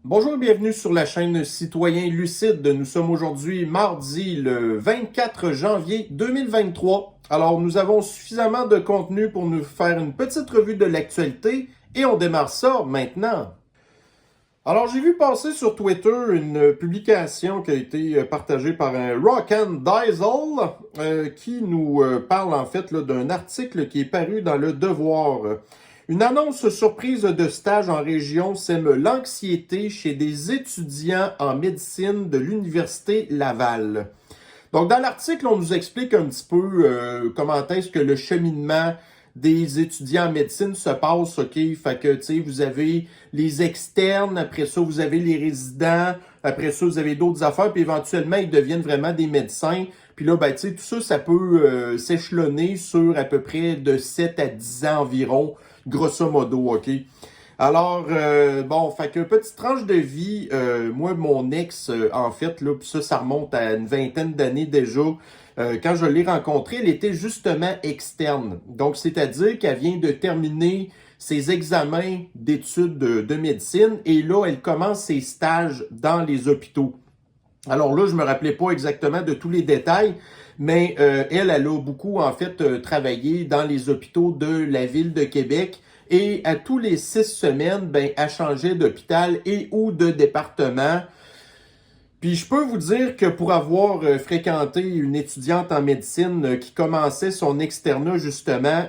Bonjour et bienvenue sur la chaîne Citoyen Lucide. Nous sommes aujourd'hui mardi le 24 janvier 2023. Alors nous avons suffisamment de contenu pour nous faire une petite revue de l'actualité et on démarre ça maintenant. Alors j'ai vu passer sur Twitter une publication qui a été partagée par un Rock and Diesel qui nous parle en fait d'un article qui est paru dans Le Devoir. Une annonce surprise de stage en région sème l'anxiété chez des étudiants en médecine de l'Université Laval. Donc, dans l'article, on nous explique un petit peu comment est-ce que le cheminement des étudiants en médecine se passe, OK? Fait que, tu sais, vous avez les externes, après ça, vous avez les résidents, après ça, vous avez d'autres affaires, puis éventuellement, ils deviennent vraiment des médecins. Puis là, ben, tu sais, tout ça, ça peut s'échelonner sur à peu près de 7 à 10 ans environ, grosso modo, OK? Alors, bon, fait que petite tranche de vie, moi, mon ex, en fait, là, puis ça remonte à une vingtaine d'années déjà, quand je l'ai rencontrée, elle était justement externe. Donc, c'est-à-dire qu'elle vient de terminer ses examens d'études de médecine et là, elle commence ses stages dans les hôpitaux. Alors là, je me rappelais pas exactement de tous les détails, mais elle a beaucoup, en fait, travaillé dans les hôpitaux de la ville de Québec. Et à tous les 6 semaines, ben, elle changeait d'hôpital et ou de département. Puis je peux vous dire que pour avoir fréquenté une étudiante en médecine qui commençait son externat justement,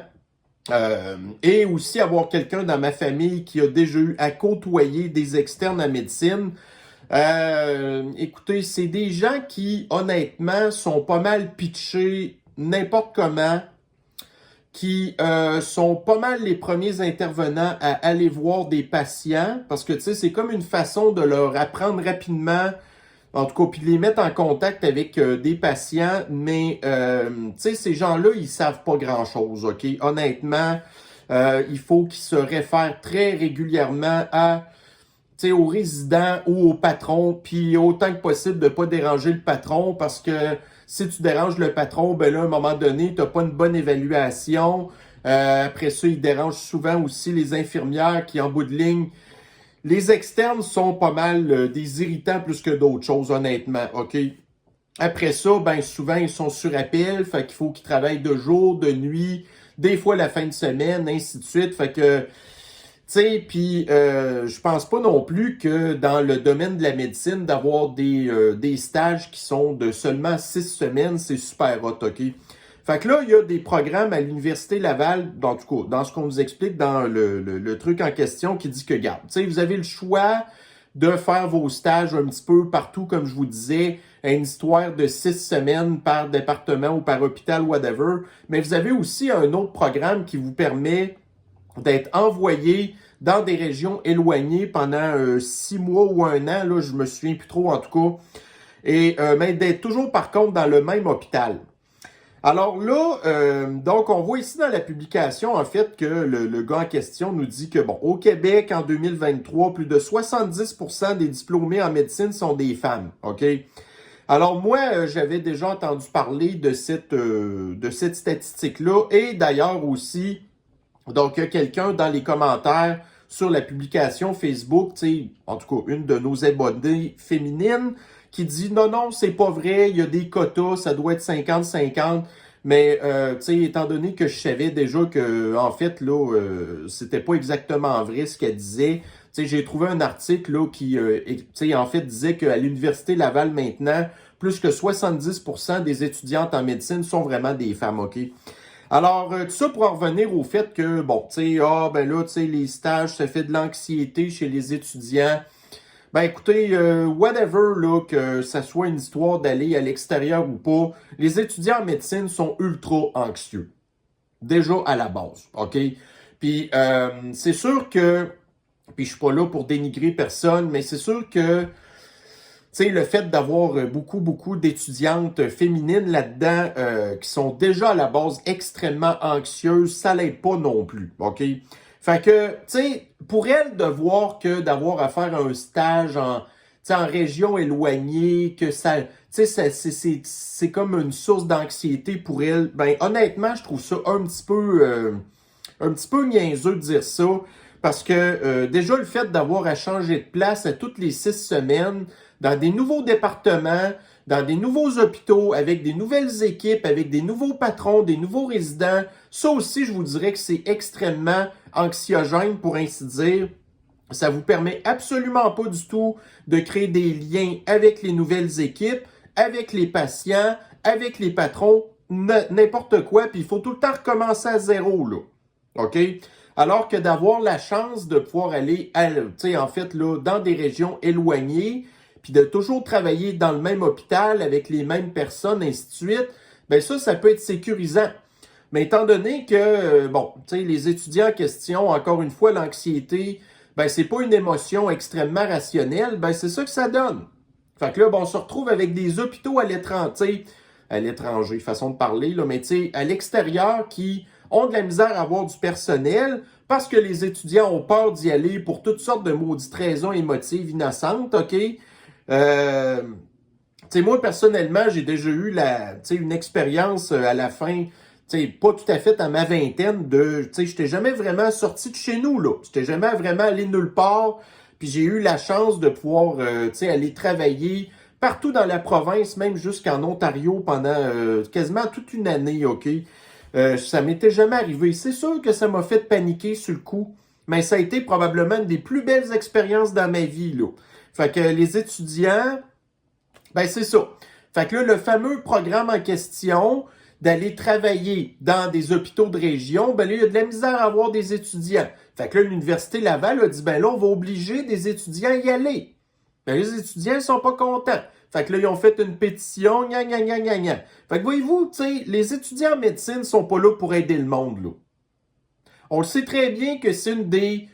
et aussi avoir quelqu'un dans ma famille qui a déjà eu à côtoyer des externes en médecine, écoutez, c'est des gens qui, honnêtement, sont pas mal pitchés n'importe comment, qui sont pas mal les premiers intervenants à aller voir des patients, parce que, tu sais, c'est comme une façon de leur apprendre rapidement, en tout cas, puis les mettre en contact avec des patients, mais, tu sais, ces gens-là, ils savent pas grand-chose, OK? Honnêtement, il faut qu'ils se réfèrent très régulièrement à aux résidents ou aux patrons, puis autant que possible de pas déranger le patron, parce que si tu déranges le patron, ben là, à un moment donné, tu n'as pas une bonne évaluation. Après ça, il dérange souvent aussi les infirmières qui, en bout de ligne, les externes sont pas mal des irritants plus que d'autres choses, honnêtement, OK? Après ça, ben souvent, ils sont sur appel, fait qu'il faut qu'ils travaillent de jour, de nuit, des fois la fin de semaine, ainsi de suite, fait que tu sais, puis je pense pas non plus que dans le domaine de la médecine, d'avoir des stages qui sont de seulement 6 semaines, c'est super hot, OK? Fait que là, il y a des programmes à l'Université Laval, en tout cas, dans ce qu'on nous explique dans le truc en question, qui dit que, regarde, tu sais, vous avez le choix de faire vos stages un petit peu partout, comme je vous disais, à une histoire de 6 semaines par département ou par hôpital, whatever, mais vous avez aussi un autre programme qui vous permet d'être envoyé dans des régions éloignées pendant 6 mois ou un an, là, je me souviens plus trop en tout cas, et mais d'être toujours par contre dans le même hôpital. Alors là, donc on voit ici dans la publication en fait que le gars en question nous dit que bon, au Québec en 2023, plus de 70% des diplômés en médecine sont des femmes, OK? Alors moi, j'avais déjà entendu parler de cette statistique-là et d'ailleurs aussi, donc, il y a quelqu'un dans les commentaires sur la publication Facebook, tu sais, en tout cas, une de nos abonnées féminines, qui dit non, non, c'est pas vrai, il y a des quotas, ça doit être 50-50. Mais, tu sais, étant donné que je savais déjà que, en fait, là, c'était pas exactement vrai ce qu'elle disait, tu sais, j'ai trouvé un article, là, qui, tu sais, en fait, disait qu'à l'Université Laval, maintenant, plus que 70% des étudiantes en médecine sont vraiment des femmes, OK? Alors, tout ça pour en revenir au fait que, bon, tu sais, ben là, tu sais, les stages, ça fait de l'anxiété chez les étudiants. Ben écoutez, whatever, là, que ça soit une histoire d'aller à l'extérieur ou pas, les étudiants en médecine sont ultra anxieux. Déjà à la base, OK? Puis, c'est sûr que, puis je suis pas là pour dénigrer personne, mais c'est sûr que tu sais, le fait d'avoir beaucoup d'étudiantes féminines là-dedans qui sont déjà à la base extrêmement anxieuses, ça l'aide pas non plus, OK? Fait que, tu sais, pour elles de voir que d'avoir à faire un stage en région éloignée, que ça, tu sais, c'est comme une source d'anxiété pour elles, ben honnêtement, je trouve ça un petit peu niaiseux de dire ça. Parce que déjà, le fait d'avoir à changer de place à toutes les 6 semaines, dans des nouveaux départements, dans des nouveaux hôpitaux, avec des nouvelles équipes, avec des nouveaux patrons, des nouveaux résidents, ça aussi, je vous dirais que c'est extrêmement anxiogène, pour ainsi dire. Ça vous permet absolument pas du tout de créer des liens avec les nouvelles équipes, avec les patients, avec les patrons, n'importe quoi, puis il faut tout le temps recommencer à zéro, là. OK? Alors que d'avoir la chance de pouvoir aller, en fait, là, dans des régions éloignées, puis de toujours travailler dans le même hôpital avec les mêmes personnes, ainsi de suite, bien ça peut être sécurisant. Mais étant donné que, les étudiants en question, encore une fois, l'anxiété, ben c'est pas une émotion extrêmement rationnelle, ben c'est ça que ça donne. Fait que là, on se retrouve avec des hôpitaux à l'étranger, façon de parler, là, mais à l'extérieur qui ont de la misère à avoir du personnel parce que les étudiants ont peur d'y aller pour toutes sortes de maudites raisons émotives innocentes, OK? Moi, personnellement, j'ai déjà eu une expérience à la fin, pas tout à fait à ma vingtaine j'étais jamais vraiment sorti de chez nous, là. J'étais jamais vraiment allé nulle part. Puis j'ai eu la chance de pouvoir, aller travailler partout dans la province, même jusqu'en Ontario pendant quasiment toute une année, OK? Ça m'était jamais arrivé. C'est sûr que ça m'a fait paniquer sur le coup, mais ça a été probablement une des plus belles expériences dans ma vie, là. Fait que les étudiants, ben c'est ça. Fait que là, le fameux programme en question d'aller travailler dans des hôpitaux de région, ben là, il y a de la misère à avoir des étudiants. Fait que là, l'Université Laval a dit, ben là, on va obliger des étudiants à y aller. Ben les étudiants ne sont pas contents. Fait que là, ils ont fait une pétition, gna. Fait que voyez-vous, les étudiants en médecine ne sont pas là pour aider le monde, là. On le sait très bien que c'est une des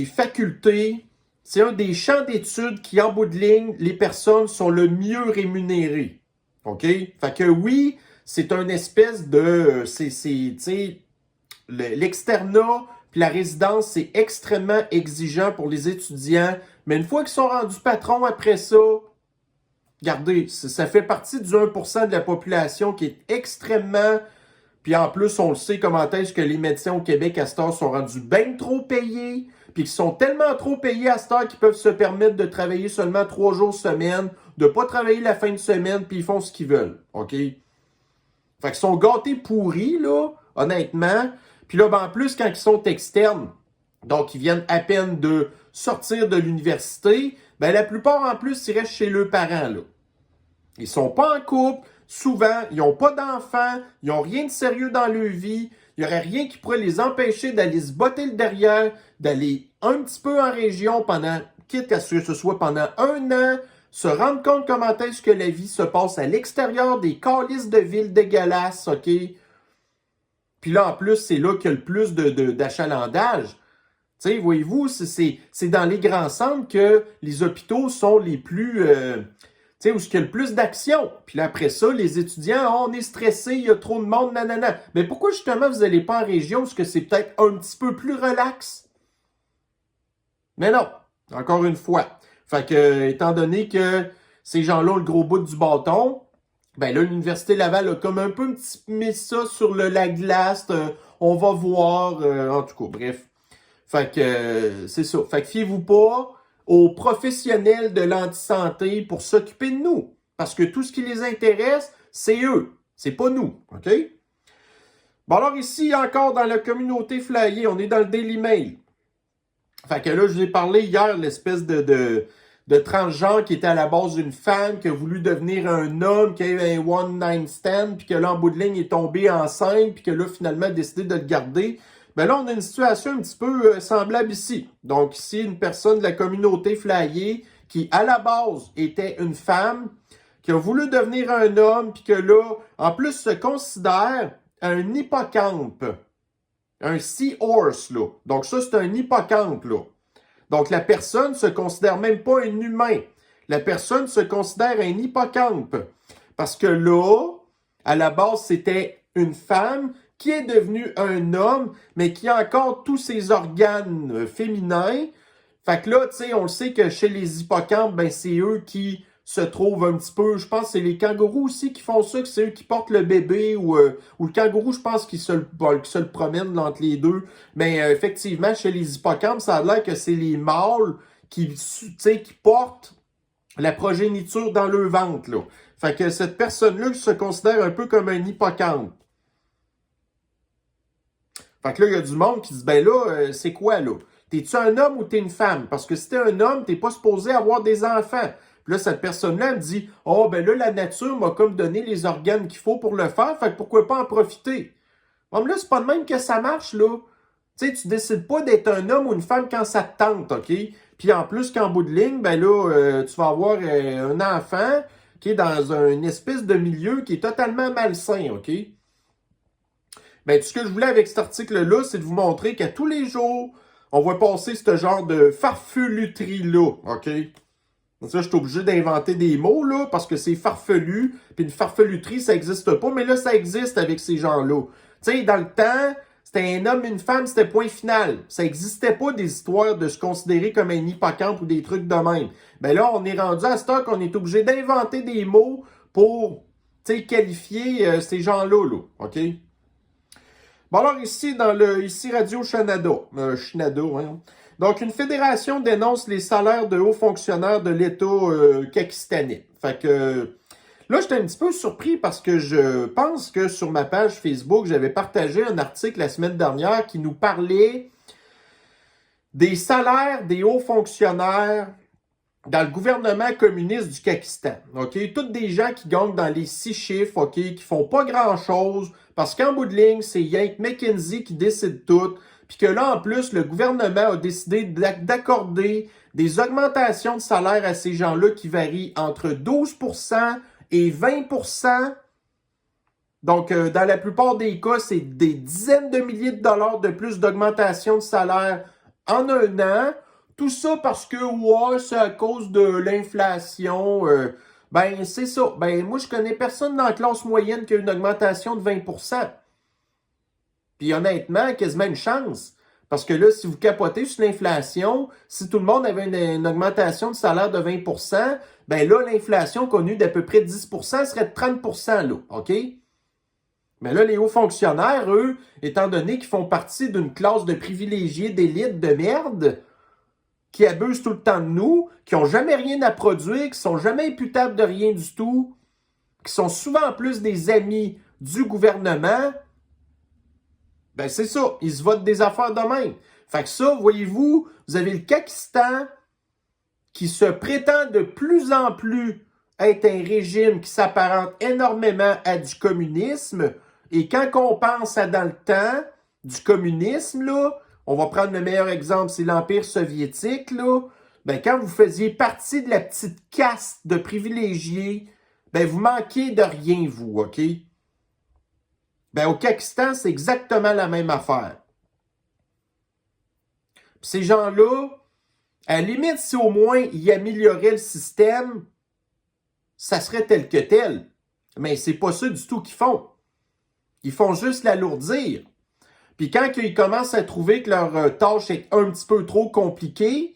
facultés, c'est un des champs d'études qui, en bout de ligne, les personnes sont le mieux rémunérées. OK? Fait que oui, c'est une espèce de... l'externat puis la résidence, c'est extrêmement exigeant pour les étudiants. Mais une fois qu'ils sont rendus patrons après ça, regardez, ça fait partie du 1% de la population qui est extrêmement... Puis en plus, on le sait comment est-ce que les médecins au Québec à cette heure sont rendus bien trop payés, puis qu'ils sont tellement trop payés à cette heure qu'ils peuvent se permettre de travailler seulement 3 jours semaine, de pas travailler la fin de semaine, puis ils font ce qu'ils veulent, OK? Fait qu'ils sont gâtés pourris, là, honnêtement. Puis là, en plus, quand ils sont externes, donc ils viennent à peine de sortir de l'université, ben la plupart, en plus, ils restent chez leurs parents, là. Ils sont pas en couple. Souvent, ils n'ont pas d'enfants, ils n'ont rien de sérieux dans leur vie, il n'y aurait rien qui pourrait les empêcher d'aller se botter le derrière, d'aller un petit peu en région quitte à ce que ce soit pendant 1 an, se rendre compte comment est-ce que la vie se passe à l'extérieur des calices de villes dégueulasses, OK? Puis là, en plus, c'est là qu'il y a le plus d'achalandage. Tu sais, voyez-vous, c'est dans les grands centres que les hôpitaux sont les plus... où il y a le plus d'action. Puis là, après ça, les étudiants, on est stressé, il y a trop de monde, nanana. Mais pourquoi justement vous n'allez pas en région parce que c'est peut-être un petit peu plus relax? Mais non, encore une fois. Fait que, étant donné que ces gens-là ont le gros bout du bâton, ben là, l'Université Laval a comme un peu mis ça sur la glace. On va voir. En tout cas, bref. Fait que, c'est ça. Fait que fiez-vous pas aux professionnels de l'antisanté pour s'occuper de nous. Parce que tout ce qui les intéresse, c'est eux. C'est pas nous. OK? Bon, alors ici, encore dans la communauté flyée, on est dans le Daily Mail. Fait que là, je vous ai parlé hier de l'espèce de transgenre qui était à la base d'une femme, qui a voulu devenir un homme, qui a eu un one-night stand, puis que là, en bout de ligne, il est tombé enceinte, puis que là, finalement, a décidé de le garder. Ben là, on a une situation un petit peu semblable ici. Donc ici, une personne de la communauté flyée qui, à la base, était une femme, qui a voulu devenir un homme, puis que là, en plus, se considère un hippocampe. Un seahorse, là. Donc ça, c'est un hippocampe, là. Donc la personne se considère même pas un humain. La personne se considère un hippocampe. Parce que là, à la base, c'était une femme qui est devenu un homme, mais qui a encore tous ses organes féminins. Fait que là, tu sais, on le sait que chez les hippocampes, ben c'est eux qui se trouvent un petit peu, je pense que c'est les kangourous aussi qui font ça, que c'est eux qui portent le bébé, ou le kangourou, je pense qu'il se le promène là, entre les deux. Mais effectivement, chez les hippocampes, ça a l'air que c'est les mâles qui portent la progéniture dans leur ventre, là. Fait que cette personne-là se considère un peu comme un hippocampe. Fait que là, il y a du monde qui dit, ben là, c'est quoi, là? T'es-tu un homme ou t'es une femme? Parce que si t'es un homme, t'es pas supposé avoir des enfants. Puis là, cette personne-là me dit, oh, ben là, la nature m'a comme donné les organes qu'il faut pour le faire, fait que pourquoi pas en profiter? Bon, mais là, c'est pas de même que ça marche, là. Tu sais, tu décides pas d'être un homme ou une femme quand ça te tente, OK? Puis en plus qu'en bout de ligne, ben là, tu vas avoir un enfant qui est dans une espèce de milieu qui est totalement malsain, OK? Ben, tout ce que je voulais avec cet article-là, c'est de vous montrer qu'à tous les jours, on va passer ce genre de farfeluterie-là, OK? Ça, je suis obligé d'inventer des mots, là, parce que c'est farfelu, puis une farfeluterie, ça n'existe pas, mais là, ça existe avec ces gens-là. Tu sais, dans le temps, c'était un homme, une femme, c'était point final. Ça n'existait pas des histoires de se considérer comme un hippocampe ou des trucs de même. Ben là, on est rendu à ce temps qu'on est obligé d'inventer des mots pour, tu sais, qualifier ces gens-là, là, OK? Bon, alors ici, ici Radio-Canada, hein. Donc, une fédération dénonce les salaires de hauts fonctionnaires de l'État kakistanais. Fait que là, j'étais un petit peu surpris parce que je pense que sur ma page Facebook, j'avais partagé un article la semaine dernière qui nous parlait des salaires des hauts fonctionnaires dans le gouvernement communiste du Pakistan. OK? Toutes des gens qui gagnent dans les 6 chiffres, OK? Qui font pas grand-chose, parce qu'en bout de ligne, c'est Yank McKinsey qui décide tout, puis que là, en plus, le gouvernement a décidé d'accorder des augmentations de salaire à ces gens-là qui varient entre 12% et 20%. Donc, dans la plupart des cas, c'est des dizaines de milliers de dollars de plus d'augmentation de salaire en un an. Tout ça parce que, ouais, c'est à cause de l'inflation. Ben, c'est ça. Ben, moi, je connais personne dans la classe moyenne qui a une augmentation de 20%. Puis honnêtement, quasiment une chance. Parce que là, si vous capotez sur l'inflation, si tout le monde avait une augmentation de salaire de 20%, ben là, l'inflation connue d'à peu près 10% serait de 30%, là. OK? Mais là, les hauts fonctionnaires, eux, étant donné qu'ils font partie d'une classe de privilégiés d'élite de merde, qui abusent tout le temps de nous, qui n'ont jamais rien à produire, qui sont jamais imputables de rien du tout, qui sont souvent en plus des amis du gouvernement, ben c'est ça, ils se votent des affaires de même. Fait que ça, voyez-vous, vous avez le Pakistan qui se prétend de plus en plus être un régime qui s'apparente énormément à du communisme. Et quand on pense à dans le temps du communisme, là, on va prendre le meilleur exemple, c'est l'Empire soviétique, là. Ben, quand vous faisiez partie de la petite caste de privilégiés, ben, vous manquiez de rien, vous, OK? Ben, au Pakistan, c'est exactement la même affaire. Puis ces gens-là, à la limite, si au moins ils amélioraient le système, ça serait tel que tel. Mais c'est pas ça du tout qu'ils font. Ils font juste l'alourdir. Puis quand ils commencent à trouver que leur tâche est un petit peu trop compliquée,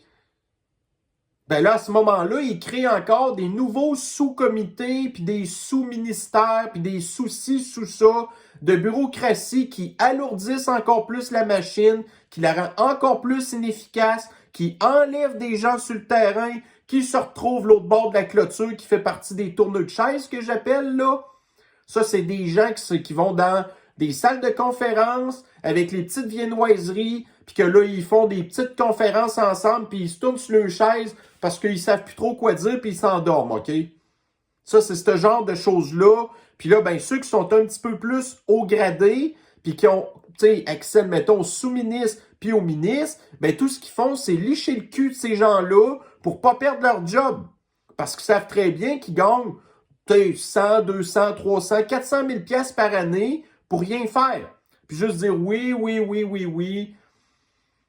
ben là, à ce moment-là, ils créent encore des nouveaux sous-comités, puis des sous-ministères, puis des sous-ci, sous-ça, de bureaucratie qui alourdissent encore plus la machine, qui la rend encore plus inefficace, qui enlèvent des gens sur le terrain, qui se retrouvent l'autre bord de la clôture, qui fait partie des tourneux de chaises que j'appelle, là. Ça, c'est des gens qui vont dans des salles de conférences avec les petites viennoiseries, puis que là, ils font des petites conférences ensemble, puis ils se tournent sur leur chaise parce qu'ils savent plus trop quoi dire, puis ils s'endorment, OK? Ça, c'est ce genre de choses-là. Puis là, ben ceux qui sont un petit peu plus haut gradés, puis qui ont, tu sais, accès, mettons, au sous-ministre, puis au ministre, ben tout ce qu'ils font, c'est licher le cul de ces gens-là pour pas perdre leur job. Parce qu'ils savent très bien qu'ils gagnent 100, 200, 300, 400 000 piastres par année pour rien faire. Puis juste dire oui, oui, oui, oui, oui.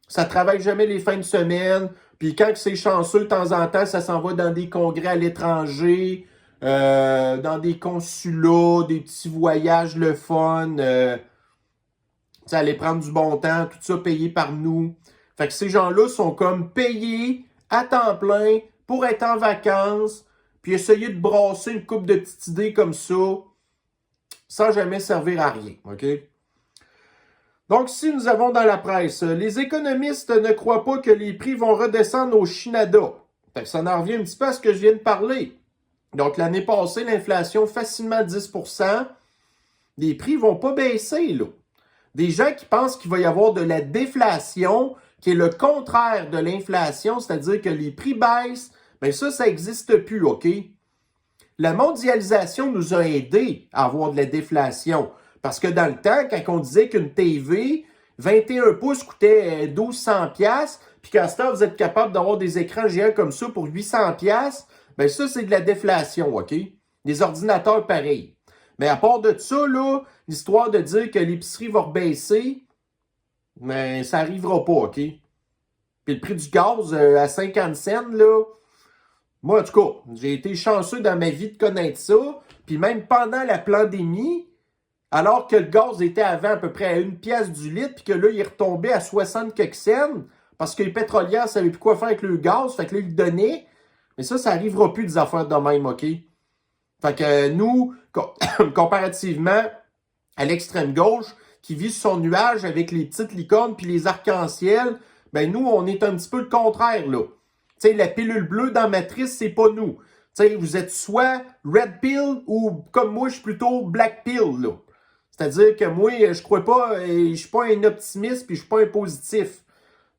Ça travaille jamais les fins de semaine. Puis quand c'est chanceux, de temps en temps, ça s'en va dans des congrès à l'étranger, dans des consulats, des petits voyages le fun. Ça allait prendre du bon temps, tout ça payé par nous. Fait que ces gens-là sont comme payés à temps plein pour être en vacances, puis essayer de brasser une couple de petites idées comme ça, sans jamais servir à rien, OK? Donc, si nous avons dans la presse, les économistes ne croient pas que les prix vont redescendre au Canada. Ça en revient un petit peu à ce que je viens de parler. Donc, l'année passée, l'inflation facilement 10%. Les prix ne vont pas baisser, là. Des gens qui pensent qu'il va y avoir de la déflation, qui est le contraire de l'inflation, c'est-à-dire que les prix baissent, bien ça n'existe plus, OK? La mondialisation nous a aidés à avoir de la déflation. Parce que dans le temps, quand on disait qu'une TV 21 pouces coûtait 1200$, puis qu'à ce temps, vous êtes capable d'avoir des écrans géants comme ça pour 800$, bien ça, c'est de la déflation, OK? Des ordinateurs pareils. Mais à part de ça, là, l'histoire de dire que l'épicerie va rebaisser, mais ça n'arrivera pas, OK? Puis le prix du gaz à 50 cents, là, moi, en tout cas, j'ai été chanceux dans ma vie de connaître ça. Puis même pendant la pandémie, alors que le gaz était avant à peu près à 1$ du litre, puis que là, il est retombé à 60 quelques cents, parce que les pétrolières ne savaient plus quoi faire avec le gaz, fait que là, ils le donnaient. Mais ça n'arrivera plus des affaires de même, OK? Fait que nous, comparativement à l'extrême gauche, qui vit sur son nuage avec les petites licornes puis les arcs-en-ciel, ben nous, on est un petit peu le contraire, là. Tu sais, la pilule bleue dans Matrice, c'est pas nous. Tu sais, vous êtes soit red pill ou, comme moi, je suis plutôt black pill, là. C'est-à-dire que moi, je crois pas, je suis pas un optimiste puis je suis pas un positif.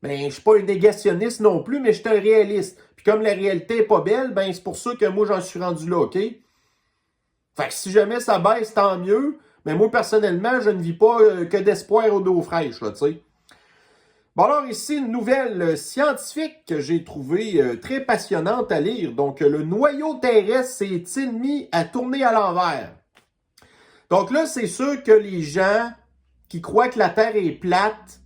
Ben, je suis pas un négationniste non plus, mais je suis un réaliste. Puis comme la réalité est pas belle, ben c'est pour ça que moi, j'en suis rendu là, OK? Fait que si jamais ça baisse, tant mieux. Mais moi, personnellement, je ne vis pas que d'espoir au dos fraîche, là, tu sais. Bon, alors ici, une nouvelle scientifique que j'ai trouvée très passionnante à lire. Donc, le noyau terrestre s'est-il mis à tourner à l'envers? Donc là, c'est sûr que les gens qui croient que la Terre est plate,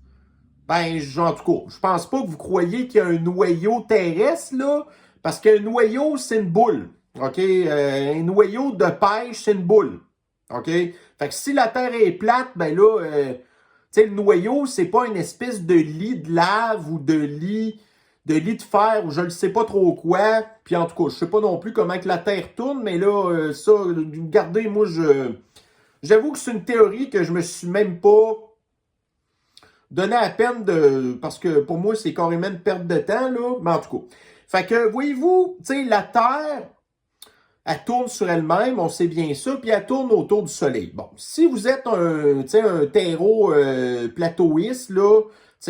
ben, en tout cas, je pense pas que vous croyez qu'il y a un noyau terrestre, là, parce qu'un noyau, c'est une boule, OK? Un noyau de pêche, c'est une boule, OK? Fait que si la Terre est plate, ben là, tu sais, le noyau, c'est pas une espèce de lit de lave ou de lit de fer ou je ne sais pas trop quoi. Puis en tout cas, je sais pas non plus comment que la Terre tourne, mais là, ça, regardez, moi, j'avoue que c'est une théorie que je me suis même pas donné à peine de... Parce que pour moi, c'est carrément une perte de temps, là. Mais en tout cas. Fait que, voyez-vous, tu sais, la Terre, elle tourne sur elle-même, on sait bien ça, puis elle tourne autour du Soleil. Bon, si vous êtes un terreau plateauiste, là,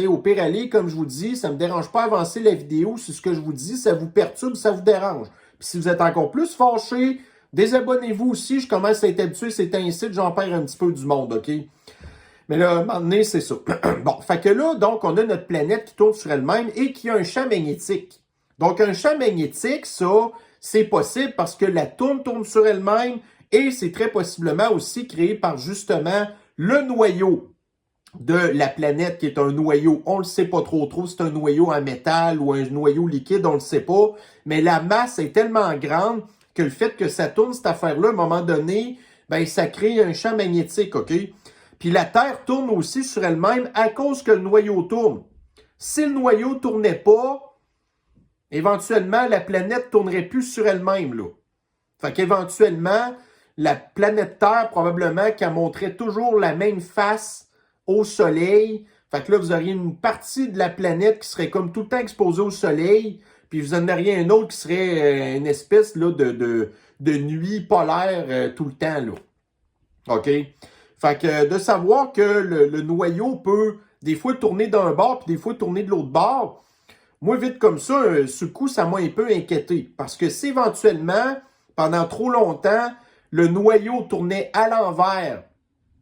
au pire aller, comme je vous dis, ça ne me dérange pas avancer la vidéo, c'est ce que je vous dis, ça vous perturbe, ça vous dérange. Puis si vous êtes encore plus fâché, désabonnez-vous aussi, je commence à être habitué, c'est ainsi que j'en perds un petit peu du monde, OK? Mais là, à un moment donné, c'est ça. Bon, fait que là, donc, on a notre planète qui tourne sur elle-même et qui a un champ magnétique. Donc, un champ magnétique, ça, c'est possible parce que la tourne sur elle-même et c'est très possiblement aussi créé par justement le noyau de la planète qui est un noyau, on le sait pas trop, c'est un noyau en métal ou un noyau liquide, on le sait pas, mais la masse est tellement grande que le fait que ça tourne cette affaire-là, à un moment donné, ben ça crée un champ magnétique, OK? Puis la Terre tourne aussi sur elle-même à cause que le noyau tourne. Si le noyau tournait pas, éventuellement, la planète tournerait plus sur elle-même, là. Fait qu'éventuellement, la planète Terre, probablement, qu'elle montrait toujours la même face au Soleil. Fait que là, vous auriez une partie de la planète qui serait comme tout le temps exposée au Soleil, puis vous en auriez un autre qui serait une espèce là, de nuit polaire tout le temps, là. OK? Fait que de savoir que le noyau peut des fois tourner d'un bord, puis des fois tourner de l'autre bord, moi, vite comme ça, ce coup, ça m'a un peu inquiété. Parce que si éventuellement, pendant trop longtemps, le noyau tournait à l'envers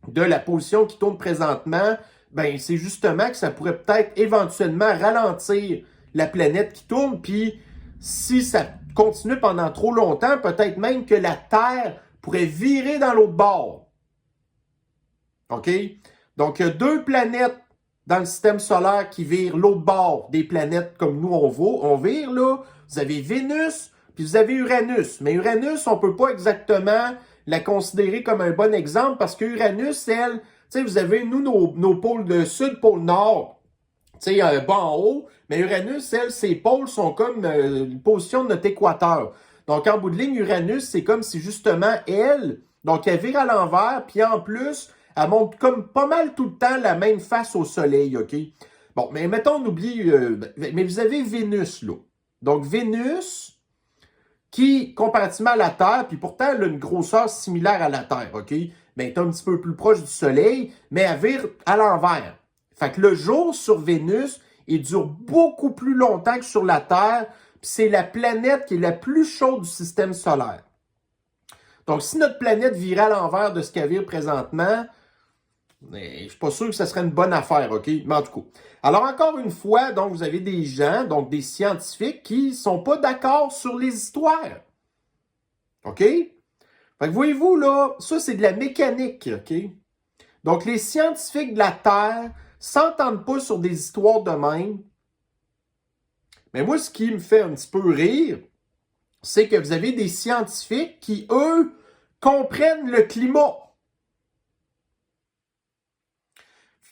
de la position qui tourne présentement, ben c'est justement que ça pourrait peut-être éventuellement ralentir la planète qui tourne. Puis si ça continue pendant trop longtemps, peut-être même que la Terre pourrait virer dans l'autre bord. OK? Donc, il y a deux planètes dans le système solaire qui virent l'autre bord des planètes comme nous, on vire, là. Vous avez Vénus, puis vous avez Uranus. Mais Uranus, on ne peut pas exactement la considérer comme un bon exemple parce que Uranus, elle, tu sais, vous avez, nous, nos pôles de sud, pôle nord, tu sais, bas en haut. Mais Uranus, elle, ses pôles sont comme une position de notre équateur. Donc, en bout de ligne, Uranus, c'est comme si justement elle, donc elle vire à l'envers, puis en plus, elle montre comme pas mal tout le temps la même face au Soleil, OK? Bon, mais mettons, on oublie, mais vous avez Vénus, là. Donc, Vénus, qui, comparativement à la Terre, puis pourtant, elle a une grosseur similaire à la Terre, OK? Ben, elle est un petit peu plus proche du Soleil, mais elle vire à l'envers. Fait que le jour sur Vénus, il dure beaucoup plus longtemps que sur la Terre, puis c'est la planète qui est la plus chaude du système solaire. Donc, si notre planète virait à l'envers de ce qu'elle vire présentement, je ne suis pas sûr que ce serait une bonne affaire, OK? Mais en tout cas. Alors, encore une fois, donc, vous avez des gens, donc des scientifiques, qui ne sont pas d'accord sur les histoires. OK? Fait que voyez-vous, là, ça, c'est de la mécanique, OK? Donc, les scientifiques de la Terre s'entendent pas sur des histoires de même. Mais moi, ce qui me fait un petit peu rire, c'est que vous avez des scientifiques qui, eux, comprennent le climat.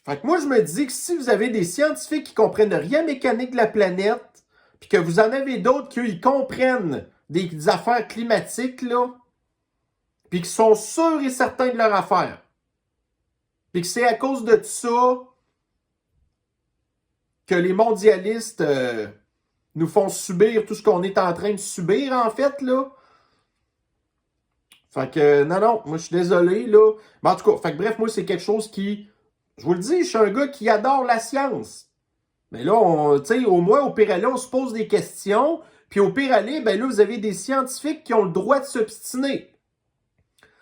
Fait que moi, je me dis que si vous avez des scientifiques qui comprennent rien mécanique de la planète, puis que vous en avez d'autres qui comprennent des affaires climatiques, là, puis qui sont sûrs et certains de leur affaire, puis que c'est à cause de ça que les mondialistes nous font subir tout ce qu'on est en train de subir, en fait, là. Fait que, non, moi, je suis désolé, là. Mais en tout cas, fait que bref, moi, c'est quelque chose qui... Je vous le dis, je suis un gars qui adore la science. Mais là, tu sais, au moins, au pire aller, on se pose des questions. Puis au pire aller, ben là, vous avez des scientifiques qui ont le droit de s'obstiner.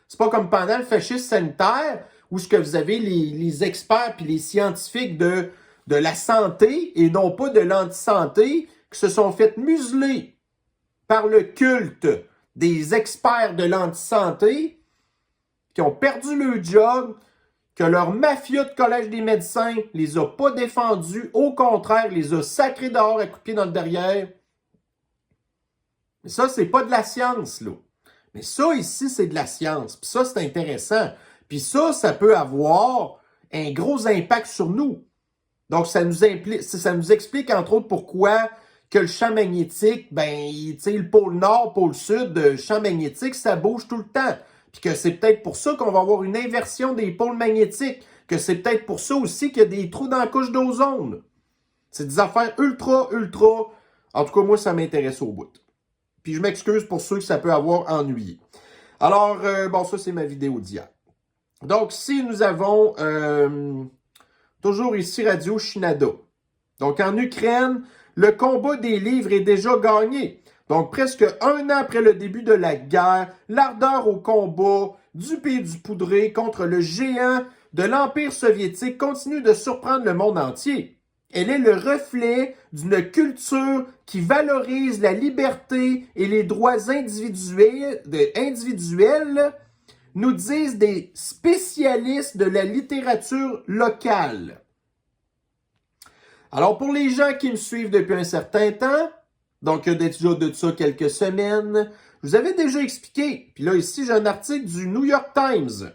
C'est pas comme pendant le fascisme sanitaire, où ce que vous avez les experts puis les scientifiques de la santé, et non pas de l'anti-santé, qui se sont fait museler par le culte des experts de l'anti-santé, qui ont perdu le job, que leur mafia de collège des médecins les a pas défendus, au contraire, les a sacrés dehors à coups de pied dans le derrière. Mais ça, c'est pas de la science, là. Mais ça, ici, c'est de la science. Puis ça, c'est intéressant. Puis ça peut avoir un gros impact sur nous. Donc, ça nous explique, entre autres, pourquoi que le champ magnétique, ben, tu sais, le pôle nord, pôle sud, le champ magnétique, ça bouge tout le temps. Puis que c'est peut-être pour ça qu'on va avoir une inversion des pôles magnétiques. Que c'est peut-être pour ça aussi qu'il y a des trous dans la couche d'ozone. C'est des affaires ultra... En tout cas, moi, ça m'intéresse au bout. Puis je m'excuse pour ceux que ça peut avoir ennuyé. Alors, bon, ça, c'est ma vidéo d'hier. Donc, si nous avons toujours ici Radio Shinada. Donc, en Ukraine, le combat des livres est déjà gagné. Donc, presque un an après le début de la guerre, l'ardeur au combat du pays du poudré contre le géant de l'Empire soviétique continue de surprendre le monde entier. Elle est le reflet d'une culture qui valorise la liberté et les droits individuels, nous disent des spécialistes de la littérature locale. Alors, pour les gens qui me suivent depuis un certain temps, donc déjà de ça quelques semaines, je vous avais déjà expliqué, puis là ici j'ai un article du New York Times.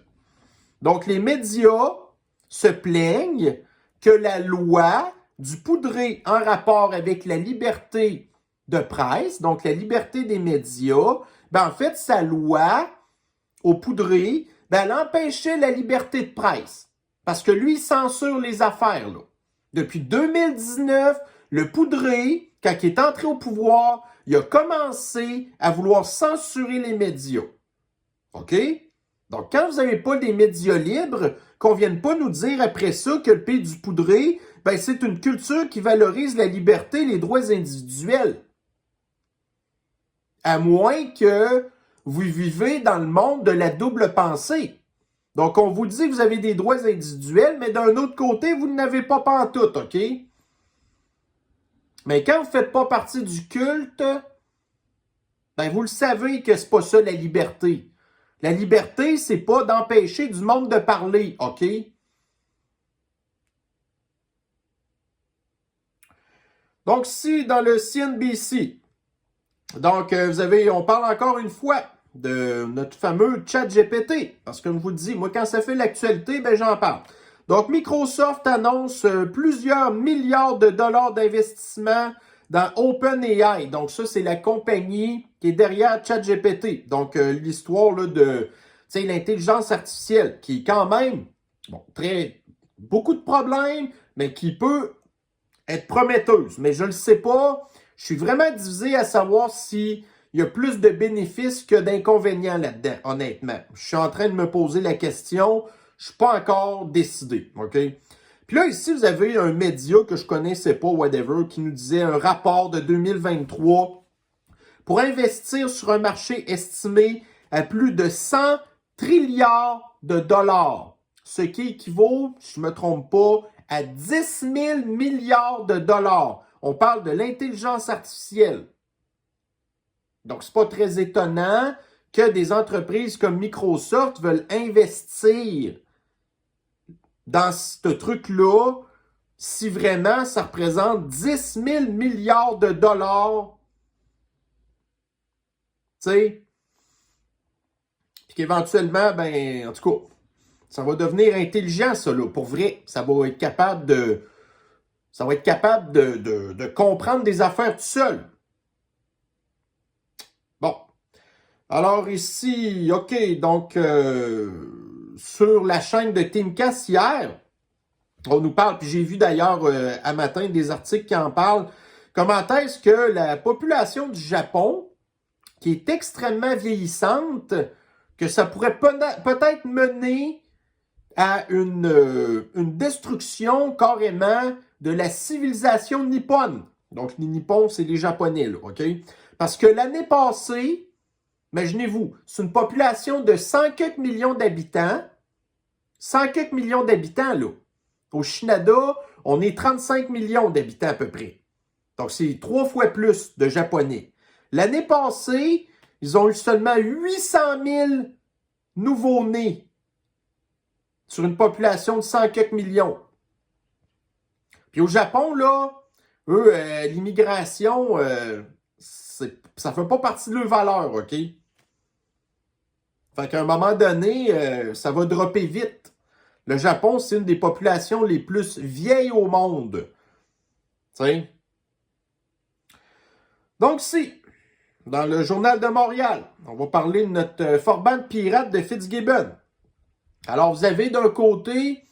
Donc, les médias se plaignent que la loi du poudré en rapport avec la liberté de presse, donc la liberté des médias, ben en fait, sa loi au poudré, ben elle empêchait la liberté de presse. Parce que lui, il censure les affaires, là. Depuis 2019, le poudré, quand il est entré au pouvoir, il a commencé à vouloir censurer les médias. OK? Donc, quand vous n'avez pas des médias libres, qu'on ne vienne pas nous dire après ça que le pays du poudré, ben c'est une culture qui valorise la liberté et les droits individuels. À moins que vous vivez dans le monde de la double pensée. Donc, on vous dit que vous avez des droits individuels, mais d'un autre côté, vous n'avez pas pantoute, OK? Mais quand vous ne faites pas partie du culte, ben vous le savez que c'est pas ça la liberté. La liberté, c'est pas d'empêcher du monde de parler, OK? Donc, ici, dans le CNBC, donc, on parle encore une fois de notre fameux ChatGPT. Parce que, comme je vous le dis, moi, quand ça fait l'actualité, ben j'en parle. Donc, Microsoft annonce plusieurs milliards de dollars d'investissement dans OpenAI. Donc ça, c'est la compagnie qui est derrière ChatGPT. Donc l'histoire là, de l'intelligence artificielle qui est quand même bon, beaucoup de problèmes, mais qui peut être prometteuse. Mais je ne le sais pas. Je suis vraiment divisé à savoir s'il y a plus de bénéfices que d'inconvénients là-dedans, honnêtement. Je suis en train de me poser la question. Je ne suis pas encore décidé. OK? Puis là, ici, vous avez un média que je ne connaissais pas, whatever, qui nous disait un rapport de 2023 pour investir sur un marché estimé à plus de 100 trilliards de dollars. Ce qui équivaut, si je ne me trompe pas, à 10 000 milliards de dollars. On parle de l'intelligence artificielle. Donc, c'est pas très étonnant que des entreprises comme Microsoft veulent investir dans ce truc-là si vraiment ça représente 10 000 milliards de dollars. Tu sais? Puis qu'éventuellement, ben, en tout cas, ça va devenir intelligent, ça, là. Pour vrai, ça va être capable de comprendre des affaires tout seul. Bon. Alors ici, OK, donc sur la chaîne de Timcast hier, on nous parle, puis j'ai vu d'ailleurs à matin des articles qui en parlent, comment est-ce que la population du Japon, qui est extrêmement vieillissante, que ça pourrait peut-être mener à une destruction carrément de la civilisation nippone. Donc, les Nippons, c'est les Japonais, là, OK? Parce que l'année passée, imaginez-vous, c'est une population de 100 quelques millions d'habitants. 100 quelques millions d'habitants, là. Au Canada, on est 35 millions d'habitants à peu près. Donc, c'est 3 fois plus de Japonais. L'année passée, ils ont eu seulement 800 000 nouveaux-nés sur une population de 100 quelques millions. Puis au Japon, là, eux, l'immigration, ça fait pas partie de leur valeur, OK? Fait qu'à un moment donné, ça va dropper vite. Le Japon, c'est une des populations les plus vieilles au monde. Tu sais? Donc, si, dans le Journal de Montréal, on va parler de notre forban de pirate de Fitzgibbon. Alors, vous avez d'un côté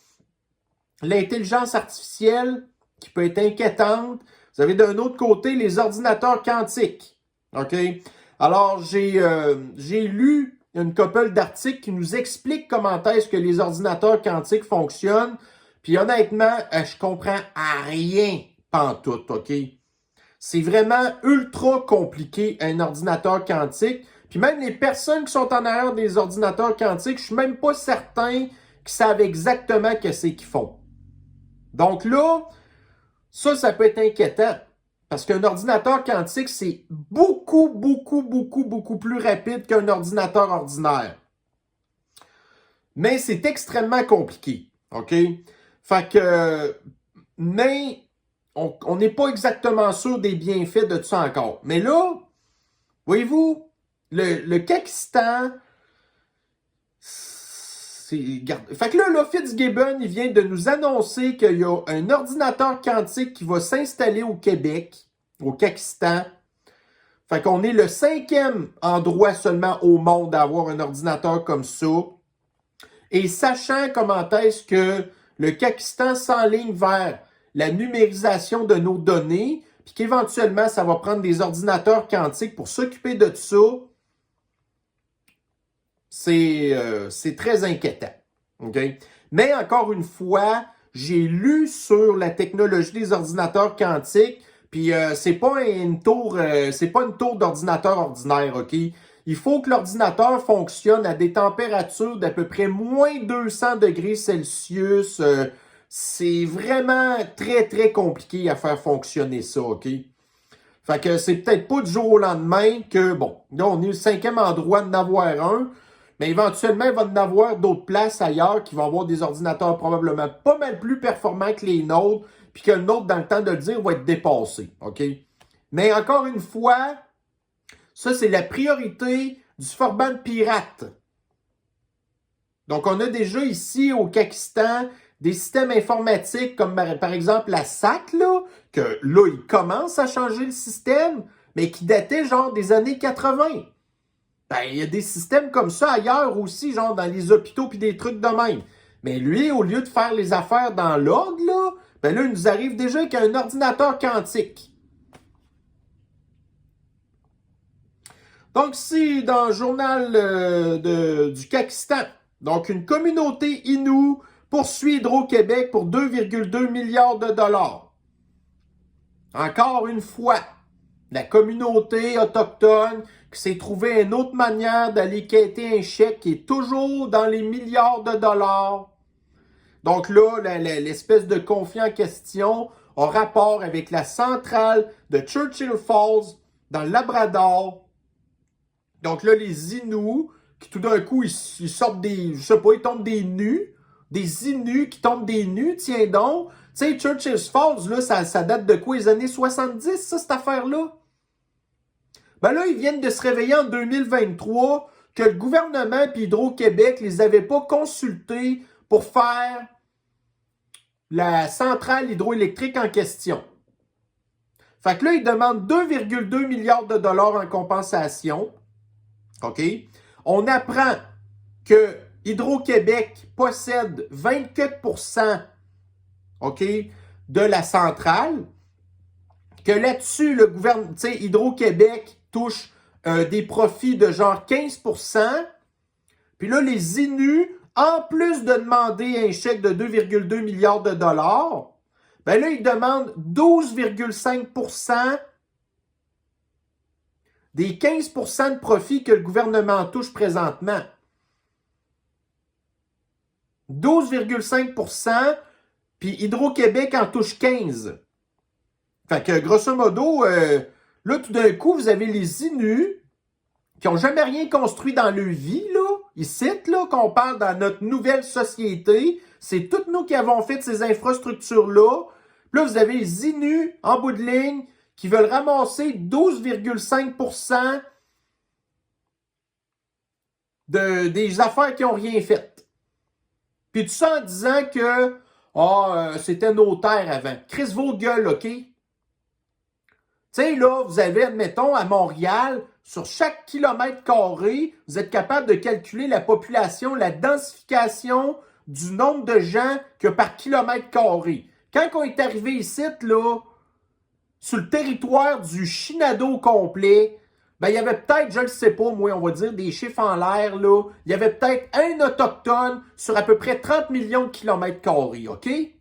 l'intelligence artificielle qui peut être inquiétante. Vous avez d'un autre côté les ordinateurs quantiques. OK? Alors, j'ai lu une couple d'articles qui nous expliquent comment est-ce que les ordinateurs quantiques fonctionnent. Puis honnêtement, je comprends à rien pantoute, OK? C'est vraiment ultra compliqué un ordinateur quantique. Puis même les personnes qui sont en arrière des ordinateurs quantiques, je suis même pas certain qu'ils savent exactement ce qu'ils font. Donc là, ça peut être inquiétant. Parce qu'un ordinateur quantique, c'est beaucoup plus rapide qu'un ordinateur ordinaire. Mais c'est extrêmement compliqué. OK? Fait que, mais on n'est pas exactement sûr des bienfaits de tout ça encore. Mais là, voyez-vous, le Kakistan, fait que là, Fitzgibbon, il vient de nous annoncer qu'il y a un ordinateur quantique qui va s'installer au Québec, au Kakistan. Fait qu'on est le 5e endroit seulement au monde à avoir un ordinateur comme ça. Et sachant comment est-ce que le Kakistan s'enligne vers la numérisation de nos données, puis qu'éventuellement, ça va prendre des ordinateurs quantiques pour s'occuper de tout ça, c'est très inquiétant. Okay? Mais encore une fois, j'ai lu sur la technologie des ordinateurs quantiques, puis c'est pas une tour d'ordinateur ordinaire, OK? Il faut que l'ordinateur fonctionne à des températures d'à peu près moins 200 degrés Celsius. C'est vraiment très compliqué à faire fonctionner ça, OK? Fait que c'est peut-être pas du jour au lendemain que, bon, là, on est le 5e endroit de n'avoir un, mais éventuellement, il va y en avoir d'autres places ailleurs qui vont avoir des ordinateurs probablement pas mal plus performants que les nôtres, puis que le nôtre, dans le temps de le dire, va être dépassé, OK? Mais encore une fois, ça, c'est la priorité du forban pirate. Donc, on a déjà ici au Kakistan des systèmes informatiques comme par exemple la SAC, là, que là, ils commencent à changer le système, mais qui datait genre des années 80. Ben, il y a des systèmes comme ça ailleurs aussi, genre dans les hôpitaux puis des trucs de même. Mais lui, au lieu de faire les affaires dans l'ordre, là, ben là, il nous arrive déjà avec un ordinateur quantique. Donc, ici, dans le journal du Pakistan, donc une communauté Innu poursuit Hydro-Québec pour 2,2 milliards de dollars. Encore une fois, la communauté autochtone qui s'est trouvé une autre manière d'aller quêter un chèque qui est toujours dans les milliards de dollars. Donc là, l'espèce de conflit en question a rapport avec la centrale de Churchill Falls dans le Labrador. Donc là, les Inuits, qui tout d'un coup, ils sortent des, je sais pas, ils tombent des nus. Des Inuits qui tombent des nus, tiens donc. Tu sais, Churchill Falls, là, ça date de quoi, les années 70, ça, cette affaire-là? Ben là, ils viennent de se réveiller en 2023 que le gouvernement et Hydro-Québec les avaient pas consultés pour faire la centrale hydroélectrique en question. Fait que là, ils demandent 2,2 milliards de dollars en compensation. OK? On apprend que Hydro-Québec possède 24%, OK, de la centrale, que là-dessus, le gouvernement, tu sais, Hydro-Québec touche des profits de genre 15%. Puis là, les Inuits, en plus de demander un chèque de 2,2 milliards de dollars, ben là, ils demandent 12,5% des 15% de profits que le gouvernement touche présentement. 12,5%, puis Hydro-Québec en touche 15%. Fait que, grosso modo, là, tout d'un coup, vous avez les Inuits qui n'ont jamais rien construit dans leur vie, là. Ici, là, qu'on parle dans notre nouvelle société, c'est toutes nous qui avons fait ces infrastructures-là. Puis là, vous avez les Inuits, en bout de ligne, qui veulent ramasser 12,5% des affaires qui n'ont rien fait. Puis tout ça en disant que c'était nos terres avant. Chris vos gueules, OK? Tu sais, là, vous avez, admettons, à Montréal, sur chaque kilomètre carré, vous êtes capable de calculer la population, la densification du nombre de gens qu'il y a par kilomètre carré. Quand on est arrivé ici, là, sur le territoire du Shenandoah complet, ben, il y avait peut-être, je ne sais pas, moi, on va dire des chiffres en l'air, là, il y avait peut-être un autochtone sur à peu près 30 millions de kilomètres carrés, OK? Fait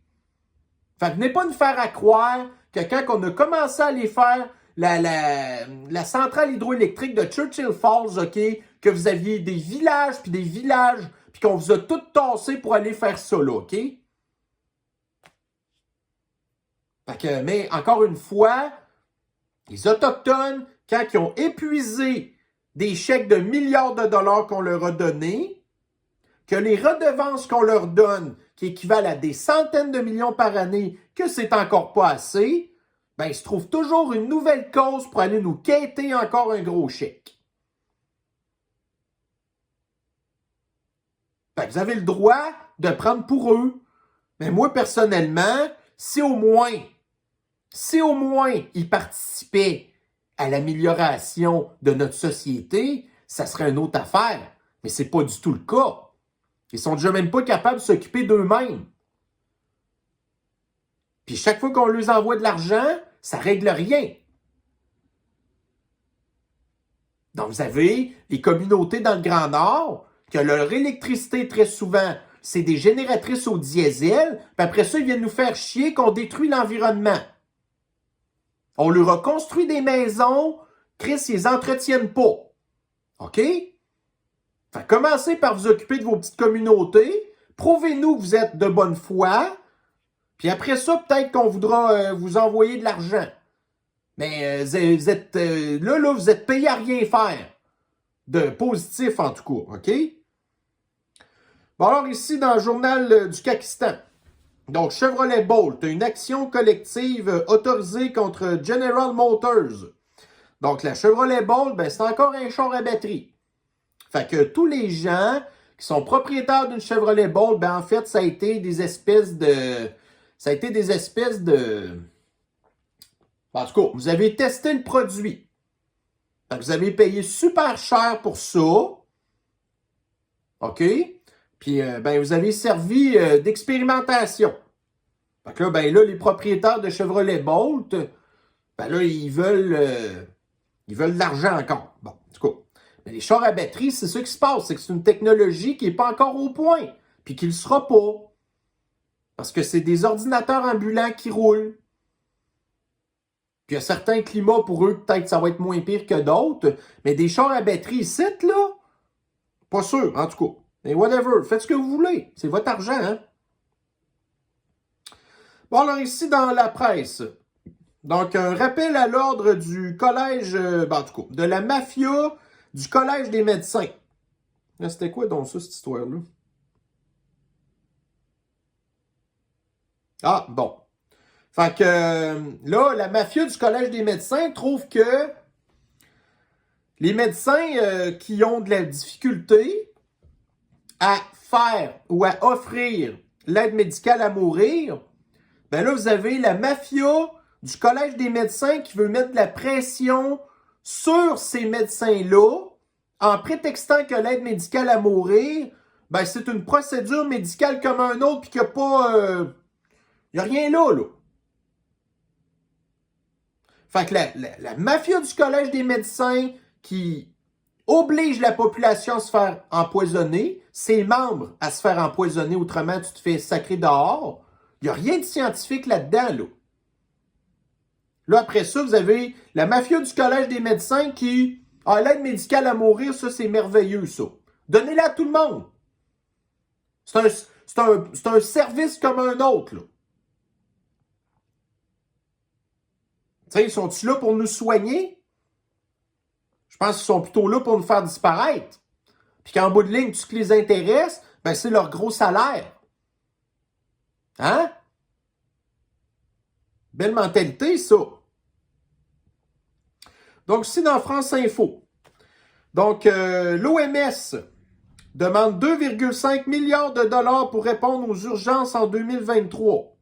que venez pas nous faire à croire que quand on a commencé à aller faire la centrale hydroélectrique de Churchill Falls, OK, que vous aviez des villages, puis qu'on vous a tout tassé pour aller faire ça, là, OK? Fait que, mais encore une fois, les Autochtones, quand ils ont épuisé des chèques de milliards de dollars qu'on leur a donnés, que les redevances qu'on leur donne, qui équivalent à des centaines de millions par année, que c'est encore pas assez, ben, ils se trouvent toujours une nouvelle cause pour aller nous quêter encore un gros chèque. Fait que vous avez le droit de prendre pour eux. Mais moi, personnellement, si au moins ils participaient à l'amélioration de notre société, ça serait une autre affaire. Mais c'est pas du tout le cas. Ils sont déjà même pas capables de s'occuper d'eux-mêmes. Puis chaque fois qu'on leur envoie de l'argent, ça règle rien. Donc vous avez les communautés dans le Grand Nord, que leur électricité très souvent, c'est des génératrices au diesel, puis après ça, ils viennent nous faire chier qu'on détruit l'environnement. On leur a construit des maisons, Chris, ils les entretiennent pas. OK? Fait commencez par vous occuper de vos petites communautés, prouvez-nous que vous êtes de bonne foi, puis après ça, peut-être qu'on voudra vous envoyer de l'argent. Mais vous êtes là, vous êtes payé à rien faire. De positif, en tout cas. OK? Bon, alors ici, dans le journal du Pakistan. Donc, Chevrolet Bolt, une action collective autorisée contre General Motors. Donc, la Chevrolet Bolt, ben, c'est encore un char à batterie. Fait que tous les gens qui sont propriétaires d'une Chevrolet Bolt, ben en fait, ça a été des espèces de... En tout cas, vous avez testé le produit. Vous avez payé super cher pour ça. OK? Puis, ben, vous avez servi d'expérimentation. Fait que là, ben là, les propriétaires de Chevrolet Bolt, ben là, ils veulent de l'argent encore. Bon, en tout cas. Mais les chars à batterie, c'est ça qui se passe. C'est que c'est une technologie qui n'est pas encore au point. Puis qui ne le sera pas. Parce que c'est des ordinateurs ambulants qui roulent. Puis il y a certains climats, pour eux, peut-être que ça va être moins pire que d'autres. Mais des chars à batterie ici, là, pas sûr, en tout cas. Mais whatever, faites ce que vous voulez. C'est votre argent, hein? Bon, alors ici, dans la presse, donc un rappel à l'ordre du collège, en tout cas, de la mafia du collège des médecins. Là, c'était quoi donc ça, cette histoire-là? Ah, bon. Fait que là, la mafia du collège des médecins trouve que les médecins qui ont de la difficulté à faire ou à offrir l'aide médicale à mourir, ben là, vous avez la mafia du collège des médecins qui veut mettre de la pression sur ces médecins-là en prétextant que l'aide médicale à mourir, ben c'est une procédure médicale comme un autre puis qu'il n'y a pas... il n'y a rien là. Fait que la mafia du collège des médecins qui oblige la population à se faire empoisonner, ses membres à se faire empoisonner, autrement tu te fais sacrer dehors. Il n'y a rien de scientifique là-dedans, là. Là, après ça, vous avez la mafia du collège des médecins qui... Ah, l'aide médicale à mourir, ça, c'est merveilleux, ça. Donnez-la à tout le monde. C'est un service comme un autre, là. Tu sais, ils sont-ils là pour nous soigner? Je pense qu'ils sont plutôt là pour nous faire disparaître. Puis qu'en bout de ligne, tout ce qui les intéresse, ben c'est leur gros salaire. Hein? Belle mentalité, ça. Donc, ici, dans France Info. Donc, l'OMS demande 2,5 milliards de dollars pour répondre aux urgences en 2023.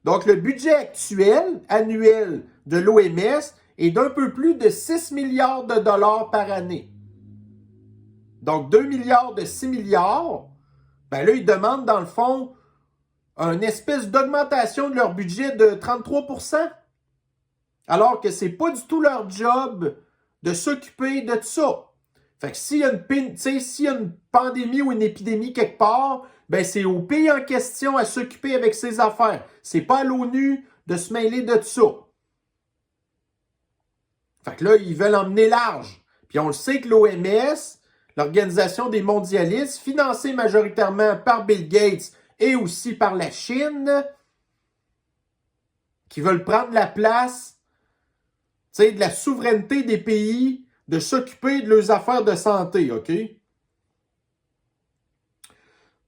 Donc, le budget actuel, annuel de l'OMS, est d'un peu plus de 6 milliards de dollars par année. Donc, 2 milliards de 6 milliards, ben là, ils demandent, dans le fond, une espèce d'augmentation de leur budget de 33%. Alors que c'est pas du tout leur job de s'occuper de ça. Fait que s'il y a une pandémie ou une épidémie quelque part, ben c'est au pays en question à s'occuper avec ses affaires. C'est pas à l'ONU de se mêler de ça. Fait que là, ils veulent emmener large. Puis on le sait que l'OMS, l'Organisation des mondialistes, financée majoritairement par Bill Gates et aussi par la Chine, qui veulent prendre la place, tu sais, de la souveraineté des pays, de s'occuper de leurs affaires de santé, OK?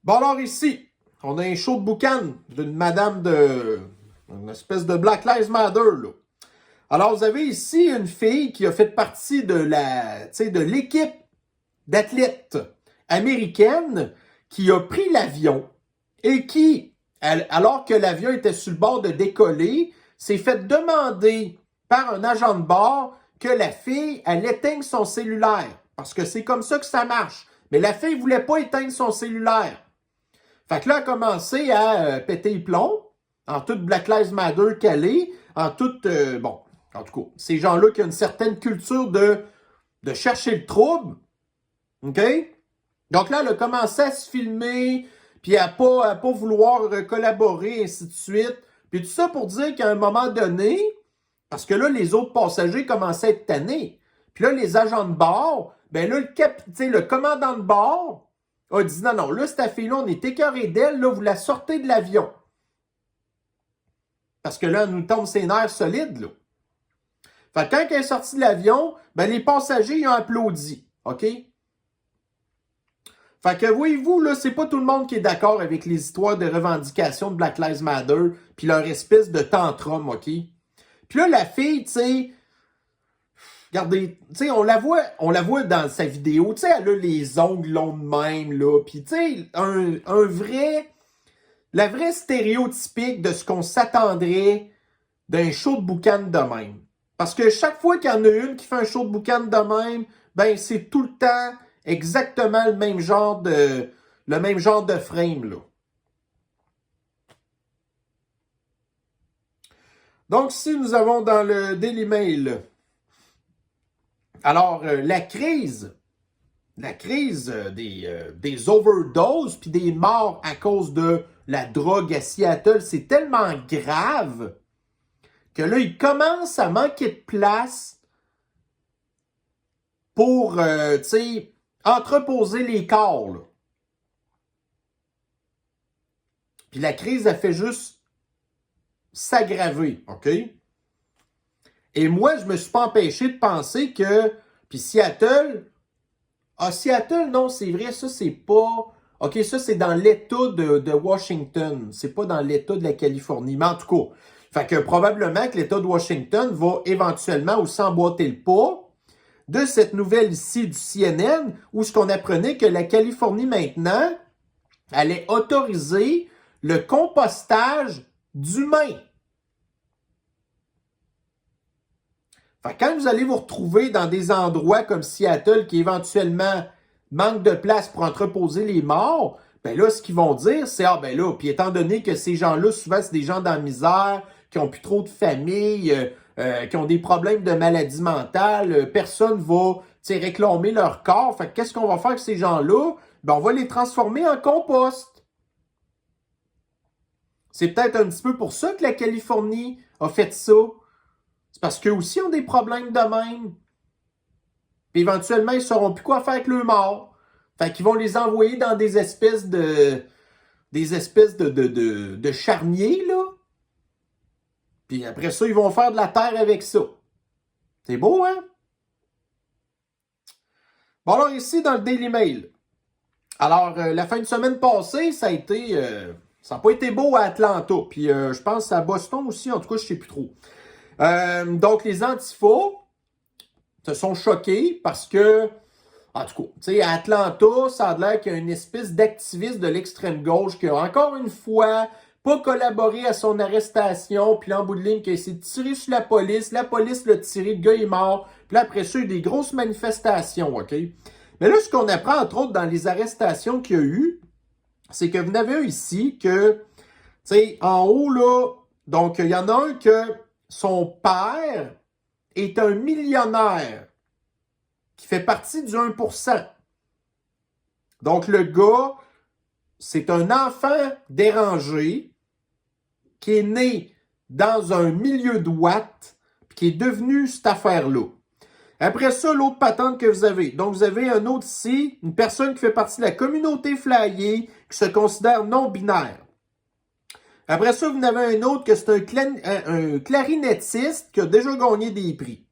Bon, alors ici, on a un show de boucan d'une madame une espèce de Black Lives Matter, là. Alors, vous avez ici une fille qui a fait partie de l'équipe d'athlètes américaines qui a pris l'avion et qui, alors que l'avion était sur le bord de décoller, s'est fait demander par un agent de bord que la fille, elle éteigne son cellulaire. Parce que c'est comme ça que ça marche. Mais la fille ne voulait pas éteindre son cellulaire. Fait que là, elle a commencé à péter les plombs, en toute Black Lives Matter qu'elle est, en toute... bon, en tout cas, ces gens-là qui ont une certaine culture de chercher le trouble, OK? Donc là, elle a commencé à se filmer, puis à pas vouloir collaborer, ainsi de suite. Puis tout ça pour dire qu'à un moment donné, parce que là, les autres passagers commençaient à être tannés. Puis là, les agents de bord, ben là, le commandant de bord a dit non, là, cette fille-là, on est écœuré d'elle, là, vous la sortez de l'avion. Parce que là, elle nous tombe ses nerfs solides, là. Fait que quand elle est sortie de l'avion, ben les passagers ils ont applaudi. OK? Fait que voyez-vous, là, c'est pas tout le monde qui est d'accord avec les histoires de revendication de Black Lives Matter puis leur espèce de tantrum, OK? Puis là, la fille, tu sais, regardez, tu sais, on la voit dans sa vidéo, tu sais, elle a les ongles longs de même, là, puis tu sais, la vraie stéréotypique de ce qu'on s'attendrait d'un show de boucan de même. Parce que chaque fois qu'il y en a une qui fait un show de boucan de même, ben c'est tout le temps exactement le même genre de frame, là. Donc, ici, nous avons dans le Daily Mail. Alors, la crise des overdoses puis des morts à cause de la drogue à Seattle, c'est tellement grave que là, il commence à manquer de place pour, tu sais, entreposer les corps, là. Puis la crise, elle fait juste s'aggraver, OK? Et moi, je me suis pas empêché de penser que, puis Seattle, Seattle, non, c'est vrai, ça, c'est pas... OK, ça, c'est dans l'État de Washington. C'est pas dans l'État de la Californie. Mais en tout cas, fait que probablement que l'État de Washington va éventuellement aussi emboîter le pas de cette nouvelle ici du CNN, où ce qu'on apprenait que la Californie, maintenant, allait autoriser le compostage d'humains. Fait que quand vous allez vous retrouver dans des endroits comme Seattle qui éventuellement manquent de place pour entreposer les morts, ben là, ce qu'ils vont dire, c'est ah ben là, puis étant donné que ces gens-là, souvent, c'est des gens dans la misère, qui ont plus trop de famille, qui ont des problèmes de maladie mentale, personne va réclamer leur corps. Fait que qu'est-ce qu'on va faire avec ces gens-là? Ben, on va les transformer en compost. C'est peut-être un petit peu pour ça que la Californie a fait ça. C'est parce qu'eux aussi ont des problèmes de même. Puis éventuellement, ils ne sauront plus quoi faire avec le mort. Fait qu'ils vont les envoyer dans des espèces de charniers, là. Puis après ça, ils vont faire de la terre avec ça. C'est beau, hein? Bon, alors ici, dans le Daily Mail. Alors, la fin de semaine passée, ça n'a pas été beau à Atlanta. Puis je pense à Boston aussi, en tout cas, je ne sais plus trop. Donc, les antifas se sont choqués parce que, en tout cas, tu sais, à Atlanta, ça a l'air qu'il y a une espèce d'activiste de l'extrême gauche qui a encore une fois pas collaboré à son arrestation, puis en bout de ligne, qui a essayé de tirer sur la police l'a tiré, le gars est mort, puis après ça, il y a eu des grosses manifestations, OK? Mais là, ce qu'on apprend, entre autres, dans les arrestations qu'il y a eu, c'est que vous en avez un ici que, tu sais, en haut, là, donc, il y en a un que son père est un millionnaire qui fait partie du 1%. Donc, le gars, c'est un enfant dérangé qui est né dans un milieu de Watt puis qui est devenu cette affaire-là. Après ça, l'autre patente que vous avez. Donc, vous avez un autre ici, une personne qui fait partie de la communauté flyée, qui se considère non-binaire. Après ça, vous en avez un autre que c'est un clarinettiste qui a déjà gagné des prix.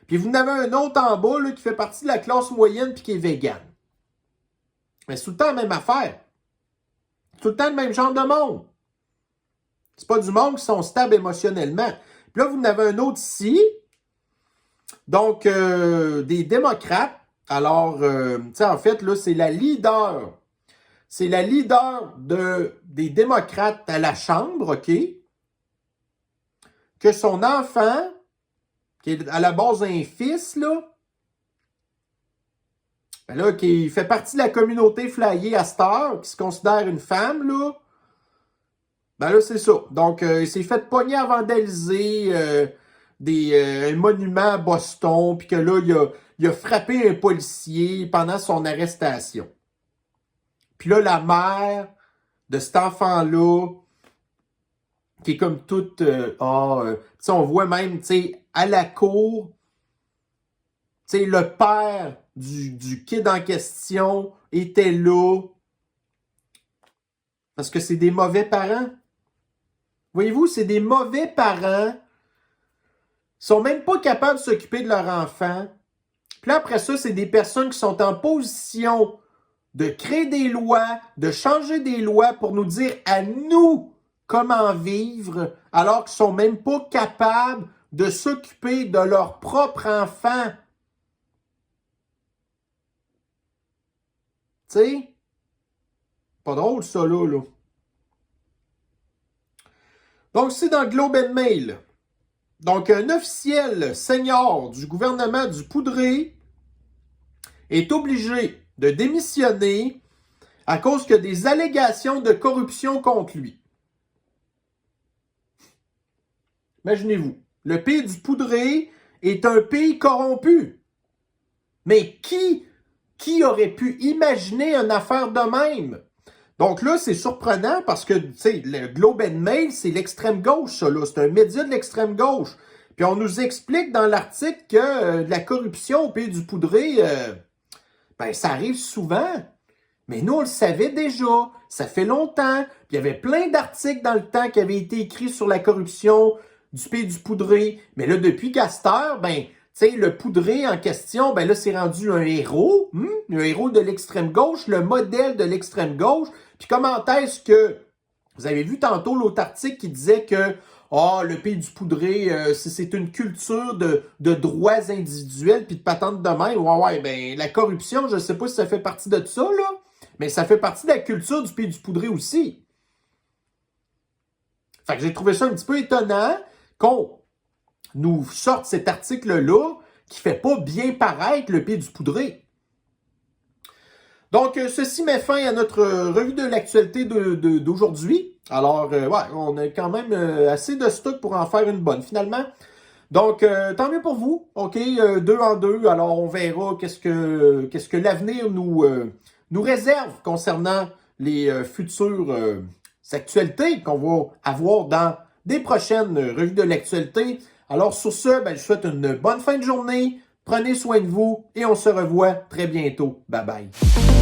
Puis vous en avez un autre en bas là, qui fait partie de la classe moyenne puis qui est vegan. Mais c'est tout le temps la même affaire. C'est tout le temps le même genre de monde. C'est pas du monde qui sont stables émotionnellement. Puis là, vous en avez un autre ici. Donc, des démocrates. Alors, tu sais, en fait, là, c'est la leader. C'est la leader des démocrates à la Chambre, OK? Que son enfant, qui est à la base un fils, là, ben là, qui fait partie de la communauté flyée à cette heure, qui se considère une femme, là, ben là, c'est ça. Donc, il s'est fait pogner à vandaliser un monument à Boston, puis que là, il a frappé un policier pendant son arrestation. Puis là, la mère de cet enfant-là, qui est comme toute... on voit même, tu sais, à la cour, tu sais, le père du kid en question était là parce que c'est des mauvais parents. Voyez-vous, c'est des mauvais parents. Ils sont même pas capables de s'occuper de leur enfant. Puis là, après ça, c'est des personnes qui sont en position de créer des lois, de changer des lois pour nous dire à nous comment vivre, alors qu'ils sont même pas capables de s'occuper de leur propre enfant. Tu sais? Pas drôle, ça, là. Donc, c'est dans Globe and Mail. Donc, un officiel senior du gouvernement du Poudré est obligé de démissionner à cause qu'il y a des allégations de corruption contre lui. Imaginez-vous, le pays du Poudré est un pays corrompu. Mais qui aurait pu imaginer une affaire de même? Donc là, c'est surprenant parce que, tu sais, le Globe and Mail, c'est l'extrême gauche, ça, là. C'est un média de l'extrême gauche. Puis on nous explique dans l'article que la corruption au pays du Poudré, ben, ça arrive souvent. Mais nous, on le savait déjà. Ça fait longtemps. Puis il y avait plein d'articles dans le temps qui avaient été écrits sur la corruption du pays du Poudré. Mais là, depuis Castor, ben, tu sais, le Poudré en question, ben là, c'est rendu un héros. Un héros de l'extrême gauche, le modèle de l'extrême gauche. Puis comment est-ce que... Vous avez vu tantôt l'autre article qui disait que le pays du Poudré, c'est une culture de droits individuels puis de patentes de même. Ouais, ben la corruption, je sais pas si ça fait partie de ça, là, mais ça fait partie de la culture du pays du Poudré aussi. Fait que j'ai trouvé ça un petit peu étonnant qu'on nous sorte cet article-là qui fait pas bien paraître le pays du Poudré. Donc, ceci met fin à notre revue de l'actualité d'aujourd'hui. Alors, on a quand même assez de stock pour en faire une bonne, finalement. Donc, tant mieux pour vous. OK, 2 en 2. Alors, on verra qu'est-ce que l'avenir nous réserve concernant les futures actualités qu'on va avoir dans des prochaines revues de l'actualité. Alors, sur ce, ben, je vous souhaite une bonne fin de journée. Prenez soin de vous et on se revoit très bientôt. Bye bye.